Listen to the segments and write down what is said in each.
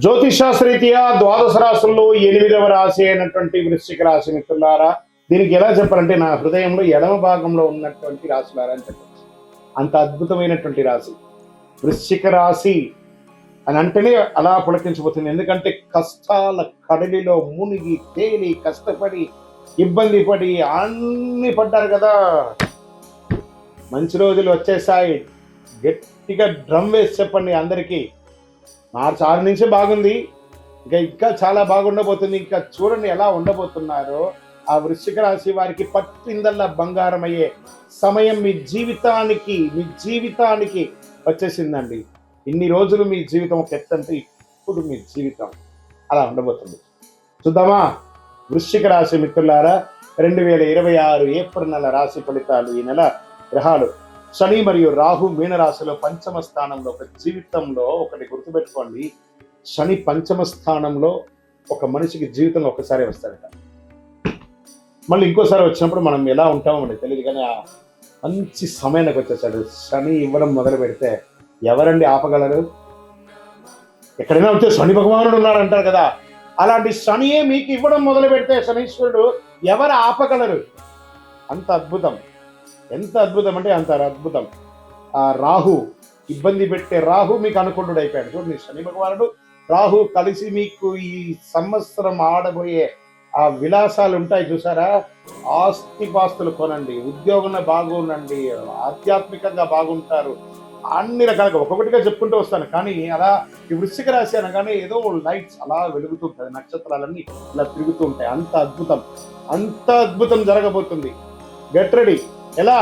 జ్యోతిషాస్త్రరీత్యా ద్వాదశ రాశుల్లో 8వ రాశి అయినటువంటి వృశ్చిక రాశి మిత్రులారా, దీనికి ఎలా చెప్పాలంటే నా హృదయంలో ఎడమ భాగంలో ఉన్నటువంటి రాశులారా అని చెప్పచ్చు. అంత అద్భుతమైనటువంటి రాశి వృశ్చిక రాశి అని అంటేనే అలా పులకించిపోతుంది. ఎందుకంటే కష్టాల కడలిలో మునిగి తేలి కష్టపడి ఇబ్బంది పడి అన్ని పడ్డారు కదా. మంచి రోజులు వచ్చేసాయి. గట్టిగా డ్రమ్ వేసి చెప్పండి అందరికీ. మార్చి 6 నుంచి బాగుంది, ఇంకా చాలా బాగుండబోతుంది. ఇంకా చూడండి ఎలా ఉండబోతున్నారో. ఆ వృశ్చిక రాశి వారికి పట్టిందల్లా బంగారం అయ్యే సమయం మీ జీవితానికి వచ్చేసిందండి. ఇన్ని రోజులు మీ జీవితం ఒక ఎత్తంటే ఇప్పుడు మీ జీవితం అలా ఉండబోతుంది. చూద్దామా వృశ్చిక రాశి మిత్రులారా, 2026 ఏప్రిల్ నెల రాశి ఫలితాలు. ఈ నెల గ్రహాలు శని మరియు రాహు మీనరాశిలో పంచమ స్థానంలో. ఒక జీవితంలో ఒకటి గుర్తుపెట్టుకోండి, శని పంచమ స్థానంలో ఒక మనిషికి జీవితంలో ఒకసారి వస్తాడట. మళ్ళీ ఇంకోసారి వచ్చినప్పుడు మనం ఎలా ఉంటామో మనకి తెలియదు, కానీ ఆ మంచి సమయానికి వచ్చేసాడు. శని ఇవ్వడం మొదలు పెడితే ఎవరండి ఆపగలరు? ఎక్కడైనా వచ్చే శని భగవానుడు ఉన్నాడంటారు కదా, అలాంటి శనియే మీకు ఇవ్వడం మొదలు పెడితే శనీశ్వరుడు ఎవరు ఆపగలరు? అంత అద్భుతం. ఎంత అద్భుతం అంటే అంత అద్భుతం. ఆ రాహు ఇబ్బంది పెట్టే రాహు మీకు అనుకుంటుడు అయిపోయాడు. చూడండి, శని భగవానుడు రాహు కలిసి మీకు ఈ సంవత్సరం ఆడబోయే ఆ విలాసాలు ఉంటాయి చూసారా. ఆస్తిపాస్తులు కొనండి, ఉద్యోగంలో బాగుండండి, ఆధ్యాత్మికంగా బాగుంటారు, అన్ని రకాలుగా ఒక్కొక్కటిగా చెప్పుకుంటూ వస్తాను. కానీ అలా ఈ వృశ్చిక రాశి అనగానే ఏదో లైట్స్ అలా వెలుగుతుంటాయి, నక్షత్రాలన్నీ ఇలా తిరుగుతూ ఉంటాయి. అంత అద్భుతం జరగబోతుంది. Get ready. ఎలా?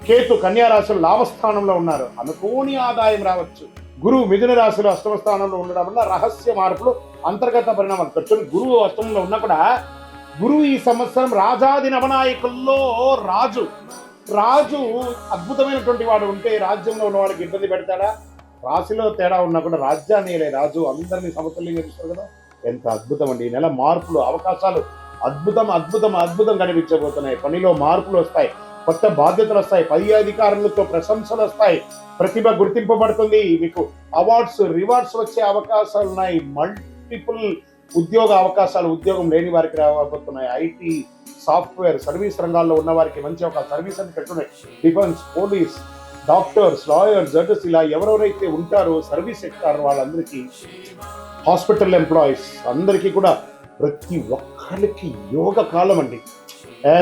కేతు కన్యా రాశిలో లాభస్థానంలో ఉన్నారు, అనుకోని ఆదాయం రావచ్చు. గురువు మిథున రాశిలో అష్టమ స్థానంలో ఉండడం వల్ల రహస్య మార్పులు, అంతర్గత పరిణామాలు. కూర్చొని గురువు అష్టమంలో ఉన్నా కూడా గురువు ఈ సంవత్సరం రాజాది నవనాయకుల్లో రాజు అద్భుతమైనటువంటి వాడు ఉంటే రాజ్యంలో ఉన్న వాడికి ఇబ్బంది పెడతాడా? రాశిలో తేడా ఉన్నా కూడా రాజ్యాన్ని రాజు అందరినీ సమతుల్యంగా చూస్తారు కదా. ఎంత అద్భుతం అండి. ఈ నెల మార్పులు, అవకాశాలు అద్భుతం కనిపించబోతున్నాయి. పనిలో మార్పులు వస్తాయి, కొత్త బాధ్యతలు వస్తాయి, పై అధికారులతో ప్రశంసలు వస్తాయి, ప్రతిభ గుర్తింపబడుతుంది, మీకు అవార్డ్స్ రివార్డ్స్ వచ్చే అవకాశాలు ఉన్నాయి. మల్టిపుల్ ఉద్యోగ అవకాశాలు ఉద్యోగం లేని వారికి రాబోతున్నాయి. ఐటీ, సాఫ్ట్వేర్, సర్వీస్ రంగాల్లో ఉన్న వారికి మంచి ఒక సర్వీస్ అని పెట్టున్నాయి. Defence, police, doctors, lawyers, judges, ఇలా ఎవరెవరైతే ఉంటారో సర్వీస్ సెక్టార్ వాళ్ళందరికీ, హాస్పిటల్ ఎంప్లాయీస్ అందరికీ కూడా ప్రతి ఒక్కరికి యోగ కాలం అండి.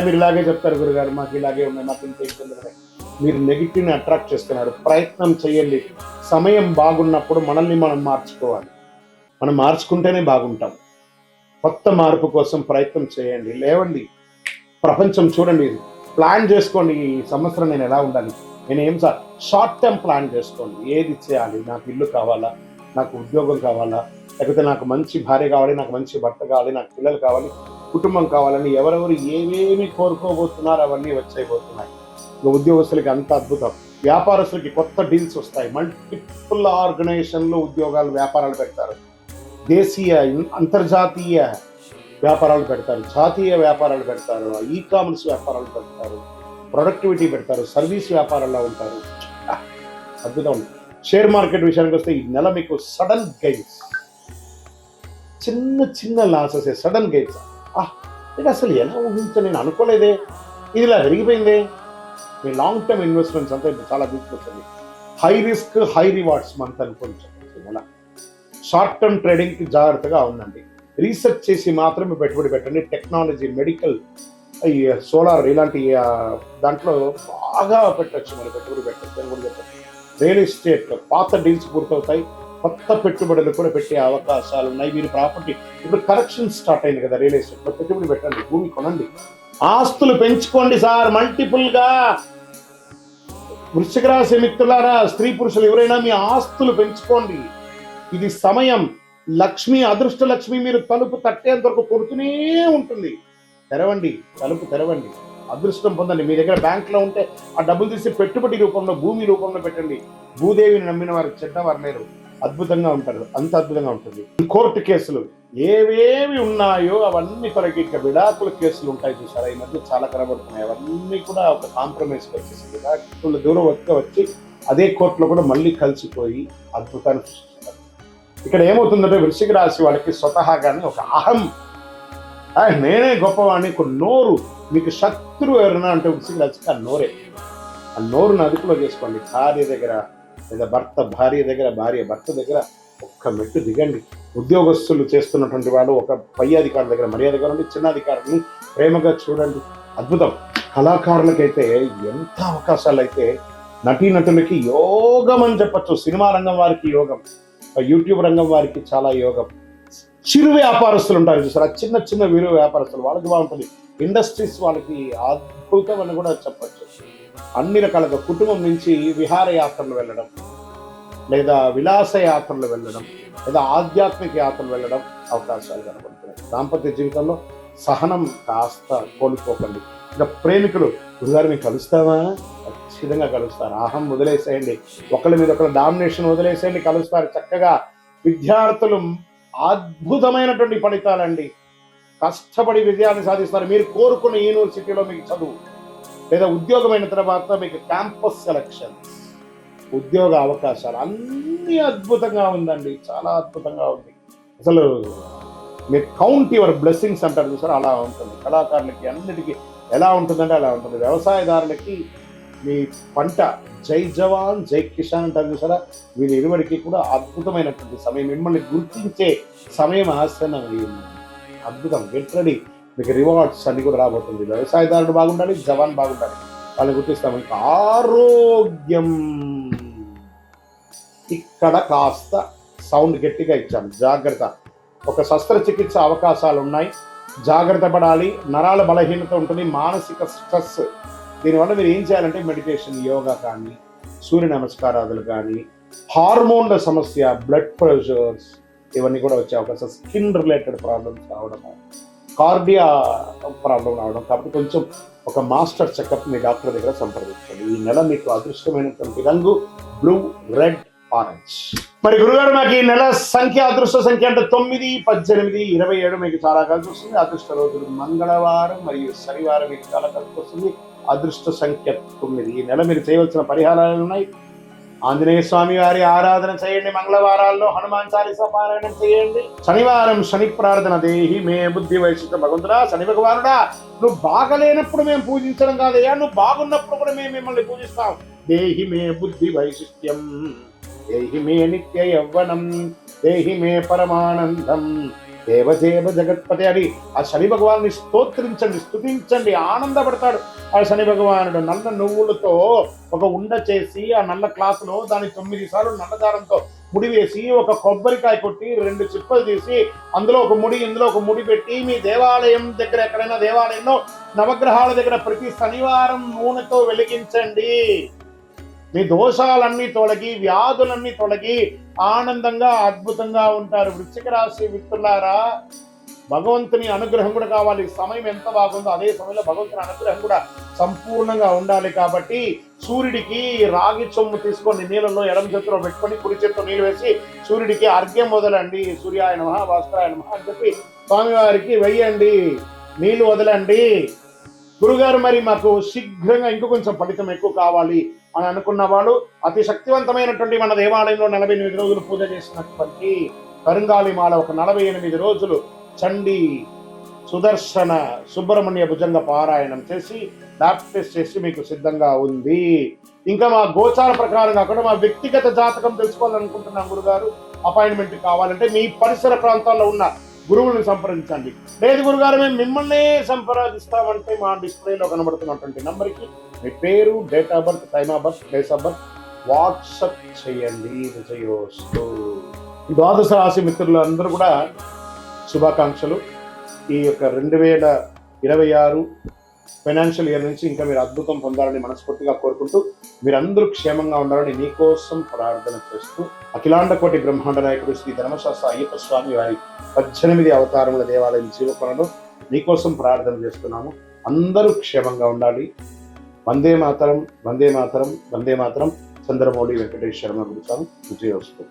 మీరు ఇలాగే చెప్తారు గురుగారు, మాకు ఇలాగే ఉన్నాయి, మాకు ఇంత ఇబ్బంది. మీరు నెగిటివ్ని అట్రాక్ట్ చేస్తున్నారు. ప్రయత్నం చేయండి. సమయం బాగున్నప్పుడు మనల్ని మనం మార్చుకోవాలి. మనం మార్చుకుంటేనే బాగుంటాం. కొత్త మార్పు కోసం ప్రయత్నం చేయండి. లేవండి, ప్రపంచం చూడండి, ప్లాన్ చేసుకోండి. ఈ సంవత్సరం నేను ఎలా ఉండాలి, నేను ఏం షార్ట్ టర్మ్ ప్లాన్ చేసుకోండి. ఏది చేయాలి? నాకు ఇల్లు కావాలా, నాకు ఉద్యోగం కావాలా, లేకపోతే నాకు మంచి భార్య కావాలి, నాకు మంచి భర్త కావాలి, నాకు పిల్లలు కావాలి, కుటుంబం కావాలని ఎవరెవరు ఏమేమి కోరుకోబోతున్నారు అవన్నీ వచ్చేయబోతున్నాయి. ఉద్యోగస్తులకి అంత అద్భుతం. వ్యాపారస్తులకి కొత్త డీల్స్ వస్తాయి. మల్టిపుల్ ఆర్గనైజేషన్లో ఉద్యోగాలు, వ్యాపారాలు పెడతారు. దేశీయ, అంతర్జాతీయ వ్యాపారాలు పెడతారు, జాతీయ వ్యాపారాలు పెడతారు, ఈ కామర్స్ వ్యాపారాలు పెడతారు, ప్రొడక్టివిటీ పెడతారు, సర్వీస్ వ్యాపారాల్లో ఉంటారు. అద్భుతం. షేర్ మార్కెట్ విషయానికి వస్తే ఈ నెల మీకు సడన్ గెయిన్స్, చిన్న లాసెస్, సడన్ గెయిన్స్. ఇది అసలు ఎలా ఊహించా, నేను అనుకోలేదే, ఇది ఇలా జరిగిపోయిందే. మీ లాంగ్ టర్మ్ ఇన్వెస్ట్మెంట్స్ అంతా చాలా తీసుకొచ్చింది. High risk high rewards month అనుకోవచ్చు. నెల షార్ట్ టర్మ్ ట్రేడింగ్కి జాగ్రత్తగా ఉందండి. రీసెర్చ్ చేసి మాత్రమే పెట్టుబడి పెట్టండి. టెక్నాలజీ, మెడికల్, ఈ సోలార్ ఇలాంటి దాంట్లో బాగా పెట్టచ్చు. మరి పెట్టుబడి పెట్టచ్చు అని కూడా చెప్పచ్చు. రియల్ ఎస్టేట్ పాత డీల్స్ పూర్తవుతాయి, కొత్త పెట్టుబడులు కూడా పెట్టే అవకాశాలు ఉన్నాయి. మీరు ప్రాపర్టీ ఇప్పుడు కరెక్షన్ స్టార్ట్ అయింది కదా, రియల్ ఎస్టేట్లో పెట్టుబడి పెట్టండి, భూమి కొనండి, ఆస్తులు పెంచుకోండి సార్ మల్టిపుల్గా. వృశ్చిక రాశి మిత్రులారా, స్త్రీ పురుషులు ఎవరైనా మీ ఆస్తులు పెంచుకోండి. ఇది సమయం. లక్ష్మి, అదృష్ట లక్ష్మి మీరు తలుపు తట్టేంత వరకు కొడుతూనే ఉంటుంది. తెరవండి, తలుపు తెరవండి, అదృష్టం పొందండి. మీ దగ్గర బ్యాంకులో ఉంటే ఆ డబ్బులు తీసి పెట్టుబడి రూపంలో, భూమి రూపంలో పెట్టండి. భూదేవిని నమ్మిన వారు చెడ్డవారు లేరు. అద్భుతంగా ఉంటారు, అంత అద్భుతంగా ఉంటుంది. కోర్టు కేసులు ఏవేవి ఉన్నాయో అవన్నీ తొలగి ఇక విడాకుల కేసులు ఉంటాయి చూసారా, ఈ మధ్య చాలా కనబడుతున్నాయి. అవన్నీ కూడా ఒక కాంప్రమైజ్కి వచ్చేసి విడాకుల దూరం వచ్చి అదే కోర్టులో కూడా మళ్ళీ కలిసిపోయి అద్భుతాన్ని సృష్టిస్తారు. ఇక్కడ ఏమవుతుందంటే వృశ్చిక రాశి వాళ్ళకి స్వతహాగానే ఒక అహం, నేనే గొప్పవాడిని, ఒక నోరు. మీకు శత్రువు ఎవరైనా అంటే వృశ్చిక రాశికి ఆ నోరే. ఆ నోరును అదుపులో చేసుకోండి. భార్య దగ్గర లేదా భార్య దగ్గర, భార్య భర్త దగ్గర ఒక్క మెట్టు దిగండి. ఉద్యోగస్తులు చేస్తున్నటువంటి వాళ్ళు ఒక పై అధికారుల దగ్గర మర్యాదగా ఉండి, చిన్న అధికారులని ప్రేమగా చూడండి. అద్భుతం. కళాకారులకైతే ఎంత అవకాశాలు అయితే, నటీనటులకి యోగం అని చెప్పచ్చు. సినిమా రంగం వారికి యోగం, యూట్యూబ్ రంగం వారికి చాలా యోగం. చిరు వ్యాపారస్తులు ఉంటారు చూసారా, చిన్న చిన్న వీరు వ్యాపారస్తులు, వాళ్ళకి బాగుంటుంది. ఇండస్ట్రీస్ వాళ్ళకి అద్భుతం అని కూడా చెప్పచ్చు. అన్ని రకాలుగా కుటుంబం నుంచి విహారయాత్రలు వెళ్ళడం, లేదా విలాస యాత్రలు వెళ్ళడం, లేదా ఆధ్యాత్మిక యాత్రలు వెళ్ళడం అవకాశాలు కనబడుతున్నాయి. దాంపత్య జీవితంలో సహనం కాస్త కోల్పోకండి. ఇంకా ప్రేమికులు, గురుగారు మీకు కలుస్తావా? ఖచ్చితంగా కలుస్తారు. అహం వదిలేసేయండి, ఒకరి మీద ఒకరు డామినేషన్ వదిలేసేయండి, కలుస్తారు చక్కగా. విద్యార్థులు అద్భుతమైనటువంటి ఫలితాలండి, కష్టపడి విజయాన్ని సాధిస్తారు. మీరు కోరుకున్న యూనివర్సిటీలో మీకు చదువు, లేదా ఉద్యోగమైన తర్వాత మీకు క్యాంపస్ సెలక్షన్స్, ఉద్యోగ అవకాశాలు అన్నీ అద్భుతంగా ఉందండి, చాలా అద్భుతంగా ఉంది. అసలు మీరు కౌంట్ యువర్ బ్లెస్సింగ్స్ అంటారు చూసారు, అలా ఉంటుంది. కళాకారులకి అన్నిటికీ ఎలా ఉంటుందంటే అలా ఉంటుంది. వ్యవసాయదారులకి మీ పంట జై జవాన్ జై కిసాన్ అంటారు చూసారా, వీరి ఇరువురికి కూడా అద్భుతమైనటువంటి సమయం, మిమ్మల్ని గుర్తించే సమయం ఆసన్నమైంది. అద్భుతం. గెట్ రెడీ, మీకు రివార్డ్స్ అన్ని కూడా రాబోతుంది. వ్యవసాయదారుడు బాగుండాలి, జవాన్ బాగుండాలి, వాళ్ళని గుర్తిస్తాం. ఇంకా ఆరోగ్యం, ఇక్కడ కాస్త సౌండ్ గట్టిగా ఇచ్చాను, జాగ్రత్త. ఒక శస్త్రచికిత్స అవకాశాలు ఉన్నాయి, జాగ్రత్త పడాలి. నరాల బలహీనత ఉంటుంది, మానసిక స్ట్రెస్. దీనివల్ల మీరు ఏం చేయాలంటే మెడిటేషన్, యోగా కానీ, సూర్య నమస్కారాలు కానీ, హార్మోన్ల సమస్య, బ్లడ్ ప్రెషర్స్ ఇవన్నీ కూడా వచ్చే అవకాశం, స్కిన్ రిలేటెడ్ ప్రాబ్లమ్స్ రావడము, కార్డియా ప్రాబ్లం రావడం. కాబట్టి కొంచెం ఒక మాస్టర్ చెకప్ మీ డాక్టర్ దగ్గర సంప్రదించండి. ఈ నెల మీకు అదృష్టమైనటువంటి రంగు బ్లూ, రెడ్, ఆరెంజ్. మరి గురుగారు నాకు ఈ నెల సంఖ్య, అదృష్ట సంఖ్య అంటే 9, 18, 27 మీకు చాలా కలిసి వస్తుంది. అదృష్ట రోజులు మంగళవారం మరియు శనివారం మీకు చాలా కలిసి వస్తుంది. అదృష్ట సంఖ్య 9. ఈ నెల మీరు చేయవలసిన పరిహారాలు ఉన్నాయి. ఆంజనేయ స్వామి వారి ఆరాధన చేయండి, మంగళవారాల్లో హనుమాన్ చాలీసా పారాయణం చేయండి. శనివారం శని ప్రార్థన, దేహి మే బుద్ధి వైశిష్ట భగవంతుడా, శని భగవానుడా, నువ్వు బాగలేనప్పుడు మేము పూజించడం కాదయ్యా, నువ్వు బాగున్నప్పుడు కూడా మేము మిమ్మల్ని పూజిస్తాం. దేహి మే బుద్ధి వైశిష్ట్యం, దేహి మే నిత్య యవ్వనం, దేహి మే పరమానందం, దేవదేవ జగత్పతి అని ఆ శని భగవాన్ని స్తోత్రించండి, స్తుతించండి, ఆనందపడతాడు ఆ శని భగవానుడు. నల్ల నువ్వులతో ఒక ఉండ చేసి ఆ నల్ల క్లాత్లో దాన్ని 9 సార్లు నల్లదారంతో ముడి వేసి, ఒక కొబ్బరికాయ కొట్టి 2 చిప్పలు తీసి అందులో ఒక ముడి, ఇందులో ఒక ముడి పెట్టి, మీ దేవాలయం దగ్గర ఎక్కడైనా దేవాలయంలో నవగ్రహాల దగ్గర ప్రతి శనివారం నూనెతో వెలిగించండి. మీ దోషాలన్నీ తొలగి, వ్యాధులన్నీ తొలగి ఆనందంగా అద్భుతంగా ఉంటారు. వృశ్చిక రాశి మిత్రులారా, భగవంతుని అనుగ్రహం కూడా కావాలి. సమయం ఎంత బాగుందో అదే సమయంలో భగవంతుని అనుగ్రహం కూడా సంపూర్ణంగా ఉండాలి. కాబట్టి సూర్యుడికి రాగి చొమ్ము తీసుకోండి, నీళ్ళలో ఎడమ చేతిలో పెట్టుకొని కుడి చేతితో నీళ్ళు వేసి సూర్యుడికి అర్ఘ్యం వదలండి. సూర్యాయ నమః, భాస్కరాయ నమః అని చెప్పి స్వామివారికి వెయ్యండి, నీళ్లు వదలండి. గురుగారు మరి మాకు శీఘ్రంగా ఇంకో కొంచెం ఫలితం ఎక్కువ కావాలి అని అనుకున్న వాళ్ళు, అతి శక్తివంతమైనటువంటి మన దేవాలయంలో 48 రోజులు పూజ చేసినటువంటి కరుంగాలి మాల ఒక 48 రోజులు చండీ, సుదర్శన, సుబ్రహ్మణ్య భుజంగ పారాయణం చేసి ల్యాబ్ టెస్ట్ చేసి మీకు సిద్ధంగా ఉంది. ఇంకా మా గోచార ప్రకారం కాకుండా మా వ్యక్తిగత జాతకం తెలుసుకోవాలనుకుంటున్నాం గురుగారు. అపాయింట్మెంట్ కావాలంటే మీ పరిసర ప్రాంతాల్లో ఉన్న గురువుని సంప్రదించండి. లేదు గురుగారు మేము మిమ్మల్ని సంప్రదిస్తామంటే మా డిస్ప్లేలో కనబడుతున్నటువంటి నంబర్కి మీ పేరు, date of birth, time of birth, place of birth WhatsApp చేయండి. విజయోస్తు. ద్వాదశ రాశి మిత్రులందరూ కూడా శుభాకాంక్షలు. ఈ యొక్క 2026 ఫైనాన్షియల్ ఇయర్ నుంచి ఇంకా మీరు అద్భుతం పొందాలని మనస్ఫూర్తిగా కోరుకుంటూ, మీరందరూ క్షేమంగా ఉండాలని నీకోసం ప్రార్థన చేస్తూ, అఖిలాండ కోటి బ్రహ్మాండ నాయకుడు శ్రీ ధర్మశాస్త్ర అయ్యప్ప స్వామి వారి 18 అవతారముల దేవాలయం జీవకొనలో నీకోసం ప్రార్థన చేస్తున్నాము. అందరూ క్షేమంగా ఉండాలి. వందే మాతరం, వందే మాతరం, వందే మాతరం. చంద్రమౌళి వెంకటేష్ శర్మ గురుసాము. విజయోస్తు.